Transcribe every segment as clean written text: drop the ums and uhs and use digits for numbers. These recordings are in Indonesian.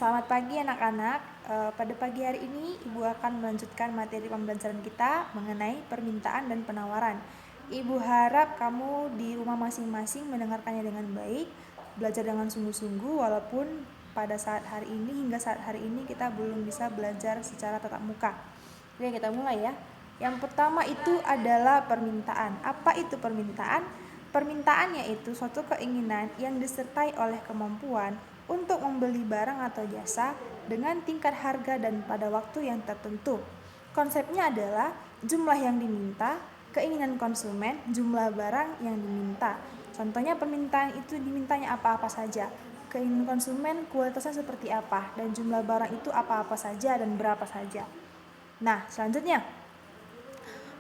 Selamat pagi anak-anak. Pada pagi hari ini Ibu akan melanjutkan materi pembelajaran kita mengenai permintaan dan penawaran. Ibu harap kamu di rumah masing-masing mendengarkannya dengan baik, belajar dengan sungguh-sungguh walaupun pada saat hari ini hingga saat hari ini kita belum bisa belajar secara tatap muka. Oke, kita mulai ya. Yang pertama itu adalah permintaan. Apa itu permintaan? Permintaan yaitu suatu keinginan yang disertai oleh kemampuan untuk membeli barang atau jasa dengan tingkat harga dan pada waktu yang tertentu. Konsepnya adalah jumlah yang diminta, keinginan konsumen, jumlah barang yang diminta. Contohnya permintaan itu dimintanya apa-apa saja. Keinginan konsumen kualitasnya seperti apa dan jumlah barang itu apa-apa saja dan berapa saja. Nah, selanjutnya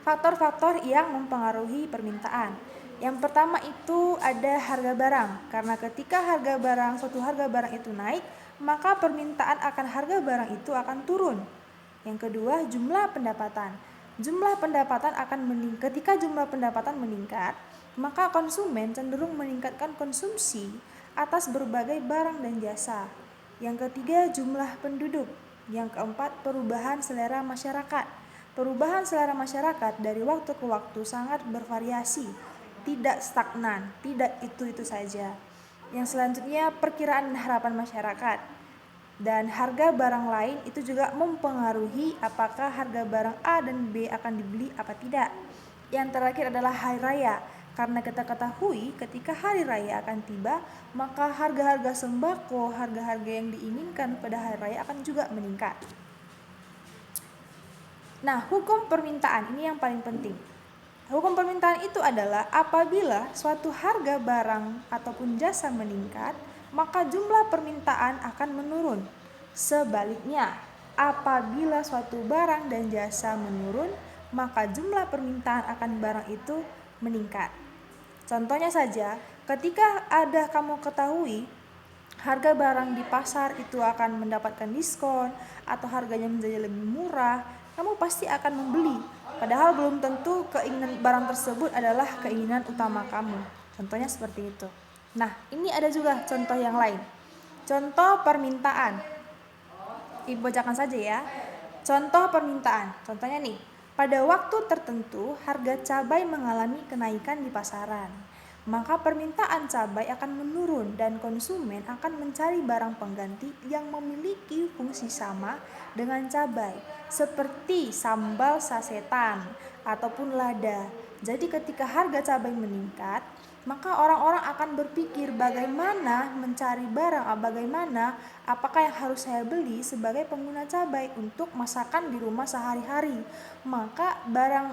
faktor-faktor yang mempengaruhi permintaan. Yang pertama itu ada harga barang. Karena ketika suatu harga barang itu naik, maka permintaan akan harga barang itu akan turun. Yang kedua, jumlah pendapatan. Jumlah pendapatan akan meningkat. Ketika jumlah pendapatan meningkat, maka konsumen cenderung meningkatkan konsumsi atas berbagai barang dan jasa. Yang ketiga, jumlah penduduk. Yang keempat, perubahan selera masyarakat. Perubahan selera masyarakat dari waktu ke waktu sangat bervariasi, tidak stagnan, tidak itu-itu saja. Yang selanjutnya, perkiraan harapan masyarakat. Dan harga barang lain itu juga mempengaruhi apakah harga barang A dan B akan dibeli apa tidak. Yang terakhir adalah hari raya. Karena kita ketahui ketika hari raya akan tiba, maka harga-harga sembako, harga-harga yang diinginkan pada hari raya akan juga meningkat. Nah, hukum permintaan ini yang paling penting. Hukum permintaan itu adalah apabila suatu harga barang ataupun jasa meningkat, maka jumlah permintaan akan menurun. Sebaliknya, apabila suatu barang dan jasa menurun, maka jumlah permintaan akan barang itu meningkat. Contohnya saja, ketika kamu ketahui harga barang di pasar itu akan mendapatkan diskon atau harganya menjadi lebih murah, kamu pasti akan membeli. Padahal belum tentu keinginan barang tersebut adalah keinginan utama kamu. Contohnya seperti itu. Nah, ini ada juga contoh yang lain. Contoh permintaan. Ibu bacakan saja ya. Contoh permintaan. Contohnya nih, pada waktu tertentu harga cabai mengalami kenaikan di pasaran. Maka permintaan cabai akan menurun dan konsumen akan mencari barang pengganti yang memiliki fungsi sama dengan cabai, seperti sambal sasetan ataupun lada. Jadi ketika harga cabai meningkat, maka orang-orang akan berpikir bagaimana mencari barang, bagaimana apakah yang harus saya beli sebagai pengguna cabai untuk masakan di rumah sehari-hari. Maka barang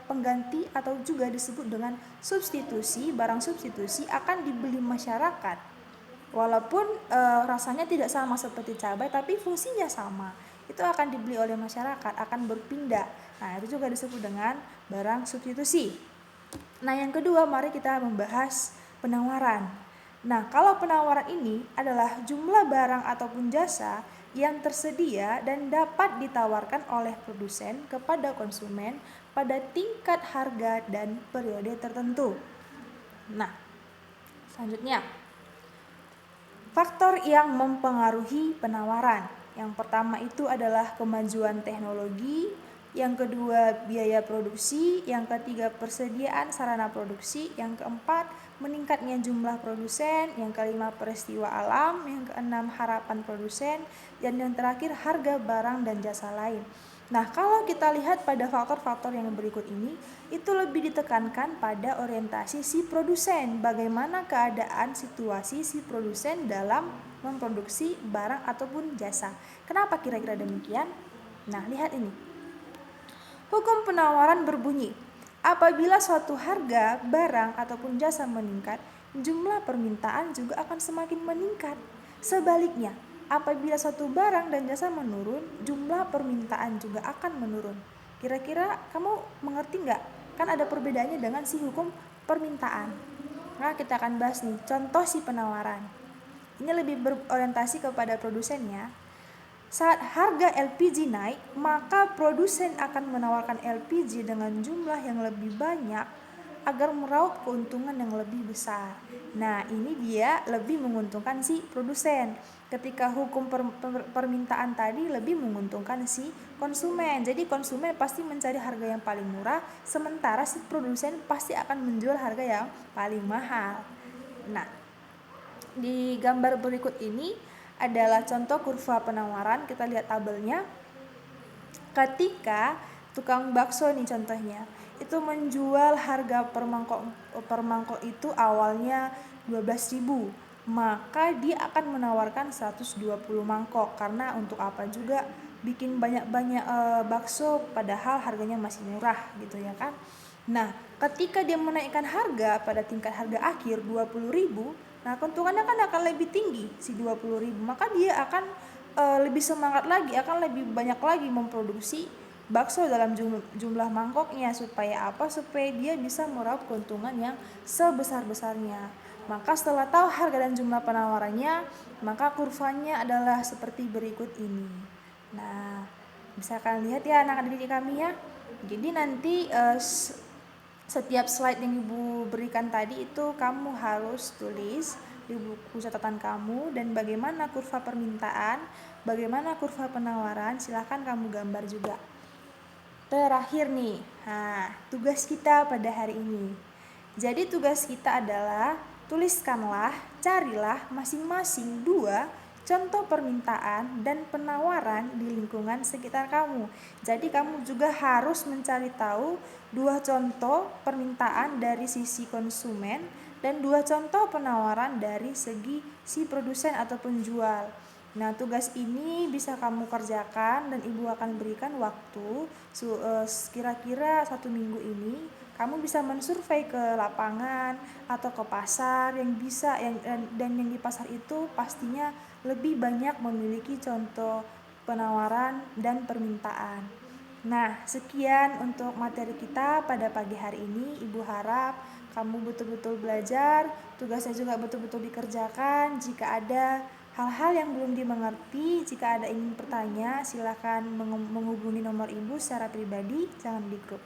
pengganti atau juga disebut dengan substitusi, barang substitusi akan dibeli masyarakat. Walaupun rasanya tidak sama seperti cabai tapi fungsinya sama. Itu akan dibeli oleh masyarakat, akan berpindah. Nah, itu juga disebut dengan barang substitusi. Nah, yang kedua, mari kita membahas penawaran. Nah, kalau penawaran ini adalah jumlah barang ataupun jasa yang tersedia dan dapat ditawarkan oleh produsen kepada konsumen pada tingkat harga dan periode tertentu. Nah, selanjutnya, faktor yang mempengaruhi penawaran. Yang pertama itu adalah kemajuan teknologi, yang kedua biaya produksi, yang ketiga persediaan sarana produksi, yang keempat meningkatnya jumlah produsen, yang kelima peristiwa alam, yang keenam harapan produsen, dan yang terakhir harga barang dan jasa lain. Nah, kalau kita lihat pada faktor-faktor yang berikut ini, itu lebih ditekankan pada orientasi si produsen, bagaimana keadaan situasi si produsen dalam memproduksi barang ataupun jasa. Kenapa kira-kira demikian? Nah, lihat ini. Hukum penawaran berbunyi, apabila suatu harga, barang, ataupun jasa meningkat, jumlah permintaan juga akan semakin meningkat. Sebaliknya, apabila suatu barang dan jasa menurun, jumlah permintaan juga akan menurun. Kira-kira kamu mengerti nggak? Kan ada perbedaannya dengan si hukum permintaan. Nah, kita akan bahas nih, contoh si penawaran. Ini lebih berorientasi kepada produsennya. Saat harga LPG naik, maka produsen akan menawarkan LPG dengan jumlah yang lebih banyak agar meraup keuntungan yang lebih besar. Nah, ini dia lebih menguntungkan si produsen. Ketika hukum permintaan tadi lebih menguntungkan si konsumen. Jadi konsumen pasti mencari harga yang paling murah, sementara si produsen pasti akan menjual harga yang paling mahal. Nah, di gambar berikut ini adalah contoh kurva penawaran. Kita lihat tabelnya. Ketika tukang bakso nih contohnya, itu menjual harga per mangkok itu awalnya 12.000, maka dia akan menawarkan 120 mangkok, karena untuk apa juga bikin banyak-banyak bakso padahal harganya masih murah gitu ya kan. Nah, ketika dia menaikkan harga pada tingkat harga akhir 20.000, nah keuntungannya kan akan lebih tinggi si 20.000, maka dia akan lebih semangat lagi, akan lebih banyak lagi memproduksi bakso dalam jumlah mangkoknya. Supaya apa? Supaya dia bisa meraup keuntungan yang sebesar-besarnya. Maka setelah tahu harga dan jumlah penawarannya, maka kurvanya adalah seperti berikut ini. Nah, bisa kalian lihat ya anak-anak didik kami ya. Jadi nanti setiap slide yang Ibu berikan tadi itu kamu harus tulis di buku catatan kamu, dan bagaimana kurva permintaan, bagaimana kurva penawaran, silahkan kamu gambar juga. Terakhir nih, tugas kita pada hari ini. Jadi tugas kita adalah tuliskanlah, carilah masing-masing 2 contoh permintaan dan penawaran di lingkungan sekitar kamu. Jadi kamu juga harus mencari tahu 2 contoh permintaan dari sisi konsumen dan 2 contoh penawaran dari segi si produsen atau penjual. Nah, tugas ini bisa kamu kerjakan dan Ibu akan berikan waktu kira-kira 1 minggu ini. Kamu bisa mensurvei ke lapangan atau ke pasar yang yang di pasar itu pastinya lebih banyak memiliki contoh penawaran dan permintaan. Nah, sekian untuk materi kita pada pagi hari ini. Ibu harap kamu betul-betul belajar, tugasnya juga betul-betul dikerjakan. Jika ada hal-hal yang belum dimengerti, jika ada ingin bertanya, silakan menghubungi nomor Ibu secara pribadi, jangan di grup.